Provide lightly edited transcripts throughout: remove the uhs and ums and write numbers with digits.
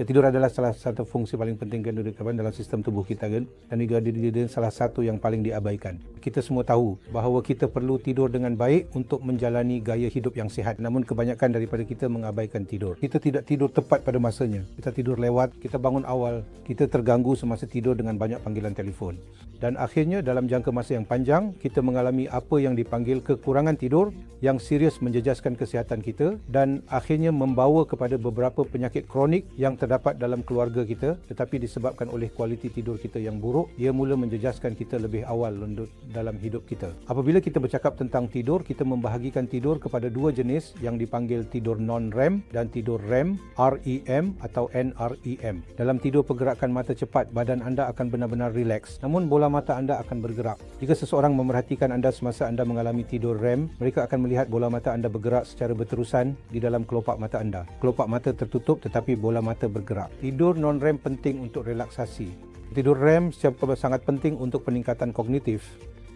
Tidur adalah salah satu fungsi paling penting dalam sistem tubuh kita kan, dan juga dia salah satu yang paling diabaikan. Kita semua tahu bahawa kita perlu tidur dengan baik untuk menjalani gaya hidup yang sihat. Namun kebanyakan daripada kita mengabaikan tidur. Kita tidak tidur tepat pada masanya. Kita tidur lewat, kita bangun awal, kita terganggu semasa tidur dengan banyak panggilan telefon. Dan akhirnya dalam jangka masa yang panjang, kita mengalami apa yang dipanggil kekurangan tidur yang serius menjejaskan kesihatan kita dan akhirnya membawa kepada beberapa penyakit kronik yang terdapat dalam keluarga kita, tetapi disebabkan oleh kualiti tidur kita yang buruk, ia mula menjejaskan kita lebih awal dalam hidup kita. Apabila kita bercakap tentang tidur, kita membahagikan tidur kepada dua jenis yang dipanggil tidur non-REM dan tidur REM, REM atau NREM. Dalam tidur pergerakan mata cepat, badan anda akan benar-benar rileks, namun bola mata anda akan bergerak. Jika seseorang memerhatikan anda semasa anda mengalami tidur REM, mereka akan melihat bola mata anda bergerak secara berterusan di dalam kelopak mata anda. Kelopak mata tertutup tetapi bola mata bergerak. Tidur non-REM penting untuk relaksasi. Tidur REM sangat penting untuk peningkatan kognitif,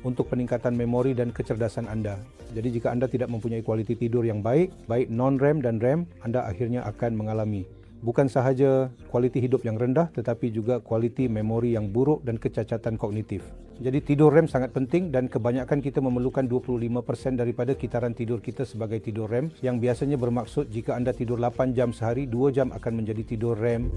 untuk peningkatan memori dan kecerdasan anda. Jadi jika anda tidak mempunyai kualiti tidur yang baik, baik non-REM dan REM, anda akhirnya akan mengalami bukan sahaja kualiti hidup yang rendah, tetapi juga kualiti memori yang buruk dan kecacatan kognitif. Jadi tidur REM sangat penting dan kebanyakan kita memerlukan 25% daripada kitaran tidur kita sebagai tidur REM, yang biasanya bermaksud jika anda tidur 8 jam sehari, 2 jam akan menjadi tidur REM.